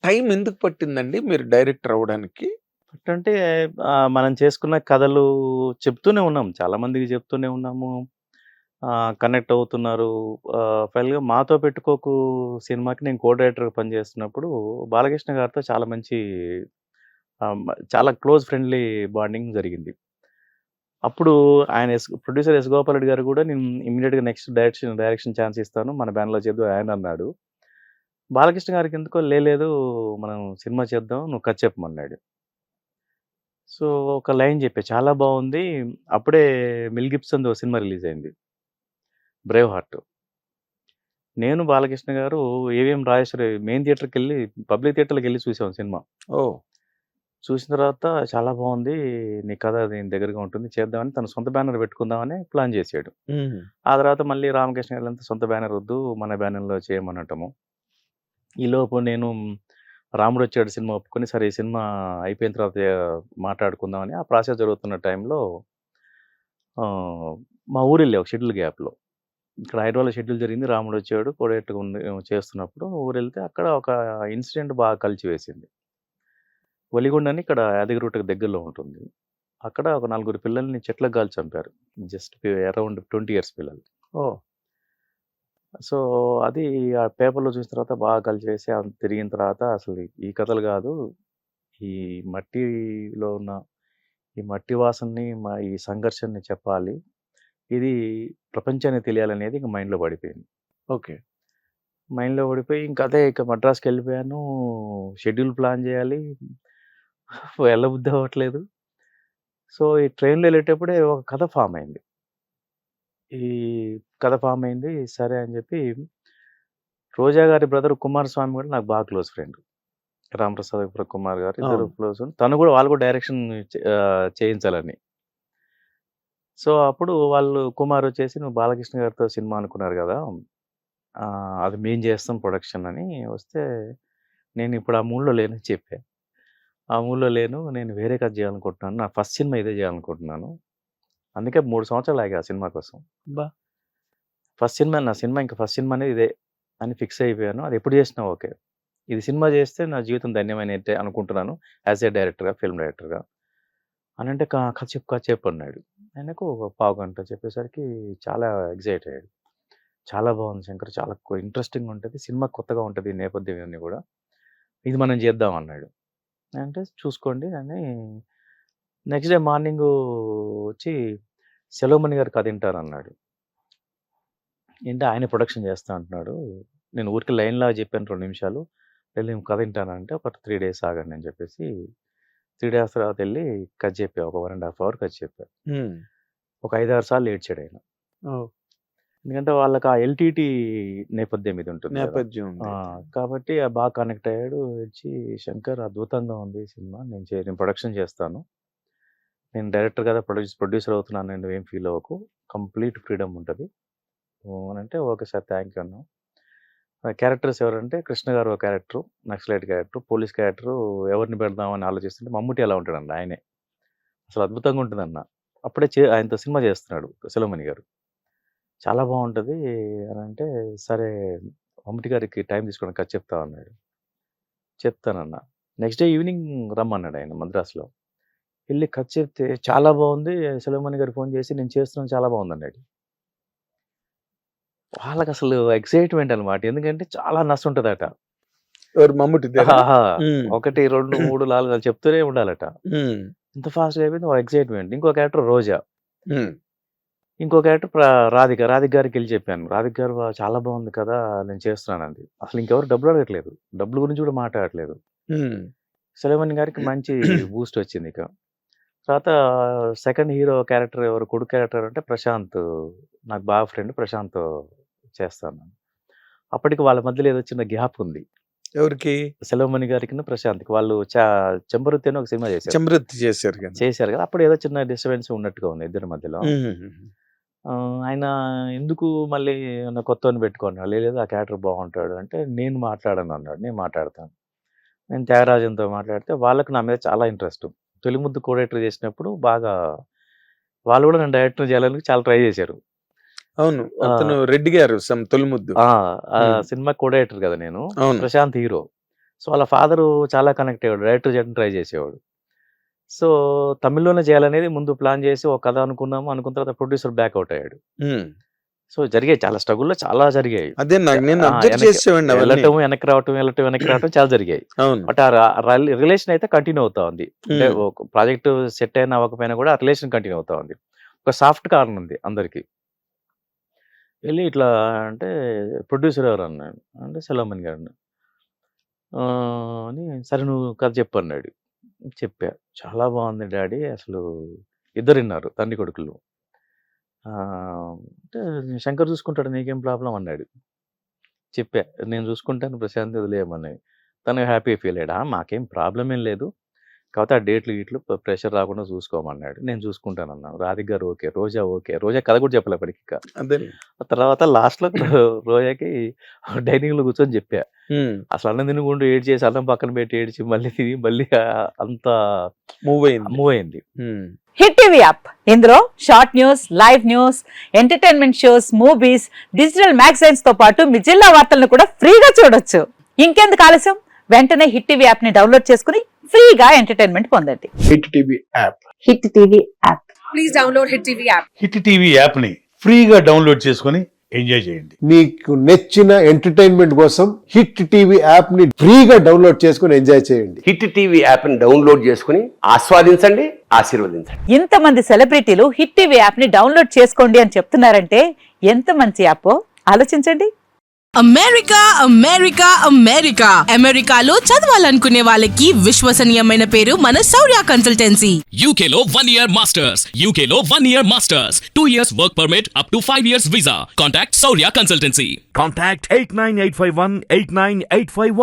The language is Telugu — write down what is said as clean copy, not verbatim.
టైం ఎందుకు పట్టిందండి మీరు డైరెక్టర్ అవ్వడానికి? అంటే మనం చేసుకున్న కథలు చెప్తూనే ఉన్నాం. చాలా మందికి చెప్తూనే ఉన్నాము. కనెక్ట్ అవుతున్నారు. ఫైనల్‌గా 'మాతో పెట్టుకోకు' సినిమాకి నేను కో డైరెక్టర్‌గా పనిచేస్తున్నప్పుడు బాలకృష్ణ గారితో చాలా మంచి చాలా క్లోజ్ ఫ్రెండ్లీ బాండింగ్ జరిగింది. అప్పుడు ఆయన ప్రొడ్యూసర్ ఎస్. గోపాలరెడ్డి గారు కూడా నేను ఇమ్మీడియేట్‌గా నెక్స్ట్ డైరెక్షన్ ఛాన్స్ ఇస్తాను. మన బ్యానర్‌లో చేద్దువు ఆయన అన్నాడు. బాలకృష్ణ గారికి ఎందుకో లేదు మనం సినిమా చేద్దాం. నువ్వు కథ చెప్పమన్నాడు. సో, ఒక లైన్ చెప్పా. చాలా బావుంది. అప్పుడే 'మెల్ గిబ్సన్‌ది' ఓ సినిమా రిలీజ్ అయింది. 'Brave heart.' నేను, బాలకృష్ణ గారు, ఏవిఎం రాజేశ్వరి మెయిన్ థియేటర్‌కెళ్ళి పబ్లిక్ థియేటర్‌లోకెళ్ళి చూసాం సినిమా. ఓహ్! చూసిన తర్వాత చాలా బావుంది. నీ కథ దీని దగ్గరగా ఉంటుంది. చేద్దామని తన సొంత బ్యానర్ పెట్టుకుందామని ప్లాన్ చేసాడు. హ్మ్. ఆ తర్వాత మళ్ళీ రామకృష్ణ గారంతా సొంత బ్యానర్ వద్దు. మన బ్యానర్‌లో చేయమనటము. ఈలోపు నేను 'రాముడొచ్చాడు' సినిమా ఒప్పుకొని, సరే ఈ సినిమా అయిపోయిన తర్వాత మాట్లాడుకుందామని ఆ ప్రాసెస్ జరుగుతున్న టైంలో ఆహ్, మా ఊరెళ్ళా ఒక షెడ్యూల్ గ్యాప్‌లో. ఇక్కడ హైదరాబాద్‌లో షెడ్యూల్ జరిగింది. రాముడొచ్చాడు కోడేట్టుగా ఉంది చేస్తున్నప్పుడు ఊరెళ్తే అక్కడ ఒక ఇన్సిడెంట్ బాగా కలిచివేసింది. ఒలిగొండ అని ఇక్కడ యాదగిరిగుట్టకు దగ్గరలో ఉంటుంది. అక్కడ ఒక నలుగురు పిల్లల్ని చెట్లకు కాల్చి చంపారు. జస్ట్ అరౌండ్ 20 ఇయర్స్ పిల్లలు. ఓహ్! సో, అది ఆ పేపర్‌లో చూసిన తర్వాత బాగా కలిచివేసి తిరిగిన తర్వాత అసలు ఈ కథలు కాదు. ఈ మట్టిలో ఉన్న ఈ మట్టి వాసనని, ఈ సంఘర్షణని చెప్పాలి. ఇది ప్రపంచానికి తెలియాలనేది ఇంక మైండ్‌లో పడిపోయింది. ఓకే. మైండ్‌లో పడిపోయి ఇంక అదే ఇక మద్రాస్‌కెళ్ళిపోయాను. షెడ్యూల్ ప్లాన్ చేయాలి. వెళ్ళబుద్ధి అవ్వట్లేదు. సో, ఈ ట్రైన్‌లో ఎళ్ళేటప్పుడే ఒక కథ ఫార్మ్ అయింది. ఈ కథ ఫార్మ్ అయింది. సరే అని చెప్పి రోజా గారి బ్రదర్ కుమారస్వామి కూడా నాకు బాగా క్లోజ్ ఫ్రెండ్. రాంప్రసాద్ కుమార్ గారు ఇద్దరు అవును. క్లోజ్. తను కూడా వాళ్ళు కూడా డైరెక్షన్ చేయించాలని. సో, అప్పుడు వాళ్ళు కుమార్ వచ్చేసి "నువ్వు బాలకృష్ణ గారితో సినిమా అనుకున్నారు కదా! అది మేము చేస్తాం ప్రొడక్షన్" అని వస్తే, నేను ఇప్పుడు ఆ మూడ్‌లో లేనని చెప్పా. ఆ మూడ్‌లో లేను. నేను వేరే కథ చేయాలనుకుంటున్నాను. నా ఫస్ట్ సినిమా ఇదే చేయాలనుకుంటున్నాను. అందుకే 3 సంవత్సరాలు ఆగా ఆ సినిమా కోసం. అబ్బా! నా సినిమా ఇంక ఫస్ట్ సినిమా అనేది ఇదే అని ఫిక్స్ అయిపోయాను. అది ఎప్పుడు చేసినా ఓకే. ఇది సినిమా చేస్తే నా జీవితం ధన్యమైనట్టే అనుకుంటున్నాను. యాస్ ఎ డైరెక్టర్‌గా, ఫిల్మ్ డైరెక్టర్‌గా. అనంటే కథ చెప్పు" అన్నాడు. ఆయనకు ఒక పావుగంట చెప్పేసరికి చాలా ఎక్సైట్ అయ్యాడు. "చాలా బాగుంది శంకర్. చాలా ఇంట్రెస్టింగ్‌గా ఉంటది. సినిమా కొత్తగా ఉంటది. ఈ నేపథ్యం ఇవన్నీ గూడా. ఇది మనం చేద్దాం" అన్నాడు. అంటే చూసుకోండి అని నెక్స్ట్ డే మార్నింగు వచ్చి సెలవుమణి గారి కథ ఇంటారన్నాడు. ఏంటి ఆయనే ప్రొడక్షన్ చేస్తా అంటున్నాడు. నేను ఊరికే లైన్‌లాగా చెప్పాను 2 నిమిషాలు. "వెళ్లి నేను కథ ఇంటానంటే ఒక 3 డేస్ ఆగండి" అని చెప్పేసి 3 డేస్ తర్వాత ఎళ్లి కథ చెప్పా. ఒక 1 ½ అవర్ కథ చెప్పా. హ్మ్. ఒక 5, 6 సార్లు ఏడ్చాడాయన. ఓహ్! ఎందుకంటే వాళ్ళకి ఆ ఎల్‌టీటీ నేపథ్యం ఇది ఉంటుంది గదా! నేపథ్యం ఆ! ఉంది. కాబట్టి బాగా కనెక్ట్ అయ్యాడు. ఏడ్చి "శంకర్ అద్భుతంగా ఉంది ఈ సినిమా. నేను ప్రొడక్షన్ చేస్తాను. నేను డైరెక్టర్ కదా! ప్రొడ్యూసర్ అవుతున్నాను నువ్వేం ఫీల్ అవ్వకు. కంప్లీట్ ఫ్రీడమ్ ఉంటది." అనంటే ఓకే సార్ థాంక్ యూ అన్నా. క్యారెక్టర్స్ ఎవరంటే కృష్ణ గారు ఒక character, naxalite character, police character ఎవరిని పెడదామని ఆలోచిస్తుంటే మమ్ముట్టి ఎలా ఉంటాడండి ఆయనే. అసలు అద్భుతంగా ఉంటదన్న. అప్పుడే ఆయనతో సినిమా చేస్తున్నాడు సెలవుమణి గారు. చాలా బావుంటది అనంటే, సరే మమ్ముట్టి గారికి టైం తీసుకోండి కథ చెప్తా అన్నాడు. చెప్తానన్నా. నెక్స్ట్ డే ఈవినింగ్ రమ్మన్నాడాయన మద్రాసులో. ఎళ్లి కథ చెప్తే చాలా బావుంది. సెలవుమణి గారికి ఫోను చేసి నేను చేస్తున్నాను చాలా బావుందన్నాడు. వాళ్ళకసలు ఎక్సైట్‌మెంట్ అన్నమాట. ఎందుకంటే చాలా నసుంటదట. ఎవరు మమ్ముట్టిదేనా? ఆహా! హ్మ్. 1, 2, 3, 4 అని చెప్తూనే ఉండాలట. హ్మ్. ఇంత ఫాస్ట్‌గా అయిపోయింది. ఎక్సైట్‌మెంట్. ఇంకో క్యారెక్టర్ రోజా. హ్మ్. ఇంకో క్యారెక్టర్ రాధిక. రాధిక గారికెళ్ళి చెప్పాను. రాధిక గారు చాలా బావుంది కదా! నేను చేస్తున్నానంది. అసలు ఇంకెవరు డబ్బులు అడగట్లేదు. డబ్బుల గురించి కూడా మాట్లాడట్లేదు. హ్మ్. సులేమాన్ గారికి మంచి బూస్ట్ వచ్చిందిక. తర్వాత సెకండ్ హీరో క్యారెక్టర్ ఎవరు? కొడుకు క్యారెక్టర్ అంటే ప్రశాంత్. నాకు బాగా ఫ్రెండ్ ప్రశాంత్ చేస్తాను. అప్పటికి వాళ్ళ మధ్యలో ఏదో చిన్న గ్యాప్ ఉంది. ఎవరికి? సెలవుమణి గారికిను, ప్రశాంత్‌కి. వాళ్ళు 'చెంబరుత్తి' అని ఒక సినిమా చేశారు. చమరత్తి చేశారు కదా! చేశారు కదా! అప్పుడు ఏదో చిన్న డిస్టర్బెన్స్ ఉన్నట్టుగా ఉంది ఇద్దరి మధ్యలో. హుహుహు. ఆయన ఎందుకు మళ్ళీ ఏమన్నా కొత్తోడిని పెట్టుకో అన్నాడు. లేదు ఆ క్యారెక్టర్ బావుంటాడు అంటే, నేను మాట్లాడను అన్నాడు. నేను మాట్లాడతాను. నేను త్యాగరాజన్‌తో మాట్లాడితే వాళ్ళకి నా మీద చాలా ఇంట్రెస్ట్. తొలి ముద్దు కో డైరెక్టర్ చేసినప్పుడు బాగా వాళ్ళు కూడా నన్ను డైరెక్టర్ చేయాలని చాలా ట్రై చేశారు. అవును. అతను ఆ! 'రెడ్డి' గారు తొలిముద్దు. ఆ! ఆ హ్మ్. సినిమా కో డైరెక్టర్ కదా నేను. అవును. ప్రశాంత్ హీరో. సో వాళ్ళ ఫాదరు చాలా కనెక్ట్ అయ్యాడు, డైరెక్టర్ చేయడం ట్రై చేసేవాడు. సో తమిళ్లోనే చేయాలనేది ముందు ప్లాన్ చేసి ఒక కథ అనుకున్నాము. అనుకున్న తర్వాత ప్రొడ్యూసర్ బ్యాక్అవుట్ అయ్యాడు. సో జరిగాయి చాలా స్ట్రగుల్లో, చాలా జరిగాయి. అదే నేను ఆ, అబ్జర్వ్ వెనక్కి చేసేవాడిని అవన్నీ. వెళ్ళటం వెనక్కి రావటం, వెళ్ళటం వెనక్కి రావటం చాలా జరిగాయి. అవును. బట్ ఆ రిలేషన్ అయితే కంటిన్యూ అవుతా ఉంది. అంటే ఉమ్, ఒక ప్రాజెక్ట్ సెట్ అయినా అవ్వకపోయినా కూడా ఆ రిలేషన్ కంటిన్యూ అవుతా ఉంది. ఒక సాఫ్ట్ కార్నర్ ఉంది అందరికి. వెళ్ళి ఇట్లా అంటే ప్రొడ్యూసర్ ఎవరు అన్నాడు, అంటే సెలవుమణి గారు అన్నాడు. అని సరే నువ్వు కథ చెప్పు అన్నాడు. చెప్పా. చాలా బాగుంది డాడీ, అసలు ఇద్దరు విన్నారు తండ్రి కొడుకులు. ఆ, అంటే శంకర్ చూసుకుంటాడు నీకేం ప్రాబ్లం అన్నాడు. చెప్పా నేను చూసుకుంటాను ప్రశాంత్ వదిలేయమని. తను హ్యాపీ ఫీల్ అయ్యాడు. మాకేం ప్రాబ్లం ఏం లేదు, కాకపోతే ఆ డేట్లు గీట్లు ప్రెషర్ రాకుండా చూసుకోమన్నాడు. నేను చూసుకుంటాను అన్నాను. రాధిక్ గారు ఓకే, రోజా ఓకే. రోజా కథ కూడా చెప్పలే అప్పటికి. ఇక అదే. ఆ తర్వాత లాస్ట్లో రోజాకి డైనింగ్లో కూర్చొని చెప్పా. అసలు అన్నం తినకుండా ఏడ్ చేసి అన్నం పక్కన పెట్టి ఏడ్చి మళ్ళీ తిని మళ్ళీ అంత మూవ్ అయింది. మూవ్ అయింది. హిట్ టీవీ యాప్ ఇందులో short news, live news, entertainment shows, movies, digital magazines తో పాటు మీ జిల్లా వార్తలను కూడా ఫ్రీగా చూడొచ్చు. ఇంకెందుకు ఆలస్యం, వెంటనే హిట్ టీవీ యాప్ ని డౌన్లోడ్ చేసుకుని ఫ్రీగా ఎంటర్టైన్మెంట్ పొందండి. Hit TV app. Hit TV app. Please download Hit TV app. Hit TV app ని ఫ్రీగా డౌన్లోడ్ చేసుకొని ఎంజాయ్ చేయండి. మీకు నచ్చిన ఎంటర్టైన్మెంట్ కోసం హిట్ టీవీ యాప్ ని ఫ్రీగా డౌన్లోడ్ చేసుకుని ఎంజాయ్ చేయండి. హిట్ టీవీ యాప్ని డౌన్లోడ్ చేసుకుని ఆస్వాదించండి, ఆశీర్వదించండి. ఇంతమంది సెలబ్రిటీలు హిట్ టీవీ యాప్ ని డౌన్లోడ్ చేసుకోండి అని చెప్తున్నారంటే ఎంత మంచి యాప్ ఆలోచించండి. అమెరికా అమెరికా అమెరికా అమెరికాలో చదవాలనుకునే వాళ్ళకి విశ్వసనీయమైన పేరు మన శౌర్య consultancy. UK Law 1 Year Masters. UK Law 1 Year Masters. 2 years work permit up to 5 years visa. Contact Saurya Consultancy. Contact 89851 89851.